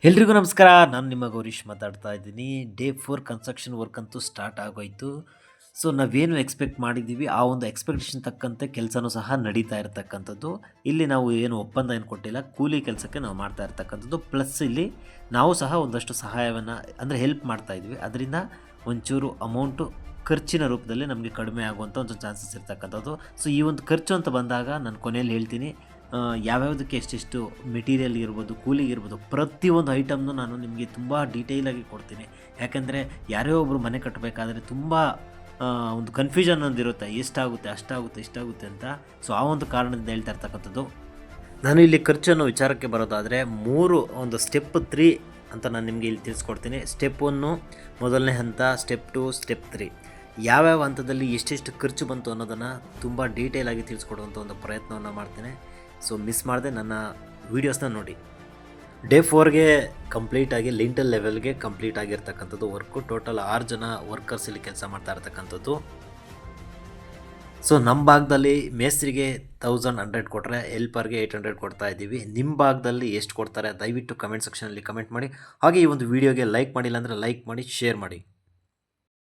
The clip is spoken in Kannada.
ಎಲ್ರಿಗೂ ನಮಸ್ಕಾರ. ನಾನು ನಿಮ್ಮ ಗೌರೀಶ್ ಮಾತಾಡ್ತಾ ಇದ್ದೀನಿ. ಡೇ 4 ಕನ್ಸ್ಟ್ರಕ್ಷನ್ ವರ್ಕ್ ಅಂತೂ ಸ್ಟಾರ್ಟ್ ಆಗೋಯ್ತು. ಸೊ ನಾವೇನು ಎಕ್ಸ್ಪೆಕ್ಟ್ ಮಾಡಿದ್ದೀವಿ ಆ ಒಂದು ಎಕ್ಸ್ಪೆಕ್ಟೇಷನ್ ತಕ್ಕಂತೆ ಕೆಲಸನೂ ಸಹ ನಡೀತಾ ಇರತಕ್ಕಂಥದ್ದು. ಇಲ್ಲಿ ನಾವು ಏನು ಒಪ್ಪಂದ ಏನು ಕೊಟ್ಟಿಲ್ಲ, ಕೂಲಿ ಕೆಲಸಕ್ಕೆ ನಾವು ಮಾಡ್ತಾ ಇರ್ತಕ್ಕಂಥದ್ದು. ಪ್ಲಸ್ ಇಲ್ಲಿ ನಾವು ಸಹ ಒಂದಷ್ಟು ಸಹಾಯವನ್ನು ಅಂದರೆ ಹೆಲ್ಪ್ ಮಾಡ್ತಾ ಇದ್ವಿ. ಅದರಿಂದ ಒಂಚೂರು ಅಮೌಂಟು ಖರ್ಚಿನ ರೂಪದಲ್ಲಿ ನಮಗೆ ಕಡಿಮೆ ಆಗುವಂಥ ಒಂದು ಚಾನ್ಸಸ್ ಇರ್ತಕ್ಕಂಥದ್ದು. ಸೊ ಈ ಒಂದು ಖರ್ಚು ಅಂತ ಬಂದಾಗ ನಾನು ಕೊನೆಯಲ್ಲಿ ಹೇಳ್ತೀನಿ ಯಾವ್ಯಾವುದಕ್ಕೆ ಎಷ್ಟೆಷ್ಟು ಮೆಟೀರಿಯಲ್ ಇರ್ಬೋದು, ಕೂಲಿಗೆ ಇರ್ಬೋದು, ಪ್ರತಿಯೊಂದು ಐಟಮ್ನು ನಾನು ನಿಮಗೆ ತುಂಬ ಡೀಟೇಲಾಗಿ ಕೊಡ್ತೀನಿ. ಯಾಕೆಂದರೆ ಯಾರೇ ಒಬ್ಬರು ಮನೆ ಕಟ್ಟಬೇಕಾದ್ರೆ ತುಂಬ ಒಂದು ಕನ್ಫ್ಯೂಷನ್ ಒಂದಿರುತ್ತೆ, ಎಷ್ಟಾಗುತ್ತೆ, ಅಷ್ಟಾಗುತ್ತೆ, ಇಷ್ಟಾಗುತ್ತೆ ಅಂತ. ಸೊ ಆ ಒಂದು ಕಾರಣದಿಂದ ಹೇಳ್ತಾ ಇರ್ತಕ್ಕಂಥದ್ದು. ನಾನು ಇಲ್ಲಿ ಖರ್ಚನ್ನು ವಿಚಾರಕ್ಕೆ ಬರೋದಾದರೆ ಒಂದು ಸ್ಟೆಪ್ 3 ಅಂತ ನಾನು ನಿಮಗೆ ಇಲ್ಲಿ ತಿಳಿಸ್ಕೊಡ್ತೀನಿ. ಸ್ಟೆಪ್ 1 ಮೊದಲನೇ ಹಂತ, ಸ್ಟೆಪ್ 2, ಸ್ಟೆಪ್ 3 ಯಾವ್ಯಾವ ಹಂತದಲ್ಲಿ ಎಷ್ಟೆಷ್ಟು ಖರ್ಚು ಬಂತು ಅನ್ನೋದನ್ನು ತುಂಬ ಡೀಟೇಲಾಗಿ ತಿಳಿಸ್ಕೊಡುವಂಥ ಒಂದು ಪ್ರಯತ್ನವನ್ನು ಮಾಡ್ತೀನಿ. ಸೊ ಮಿಸ್ ಮಾಡದೆ ನನ್ನ ವೀಡಿಯೋಸ್ನ ನೋಡಿ. ಡೇ 4ಗೆ ಕಂಪ್ಲೀಟಾಗಿ ಲಿಂಟಲ್ ಲೆವೆಲ್ಗೆ ಕಂಪ್ಲೀಟ್ ಆಗಿರ್ತಕ್ಕಂಥದ್ದು ವರ್ಕು. ಟೋಟಲ್ 6 ಜನ ವರ್ಕರ್ಸ್ ಇಲ್ಲಿ ಕೆಲಸ ಮಾಡ್ತಾ ಇರ್ತಕ್ಕಂಥದ್ದು. ಸೊ ನಮ್ಮ ಭಾಗದಲ್ಲಿ ಮೇಸ್ತ್ರಿಗೆ 1100 ಕೊಟ್ಟರೆ ಹೆಲ್ಪರ್ಗೆ 800 ಕೊಡ್ತಾ ಇದ್ದೀವಿ. ನಿಮ್ಮ ಭಾಗದಲ್ಲಿ ಎಷ್ಟು ಕೊಡ್ತಾರೆ ದಯವಿಟ್ಟು ಕಮೆಂಟ್ ಸೆಕ್ಷನಲ್ಲಿ ಕಮೆಂಟ್ ಮಾಡಿ. ಹಾಗೆ ಈ ಒಂದು ವೀಡಿಯೋಗೆ ಲೈಕ್ ಮಾಡಿಲ್ಲ ಅಂದರೆ ಲೈಕ್ ಮಾಡಿ, ಶೇರ್ ಮಾಡಿ.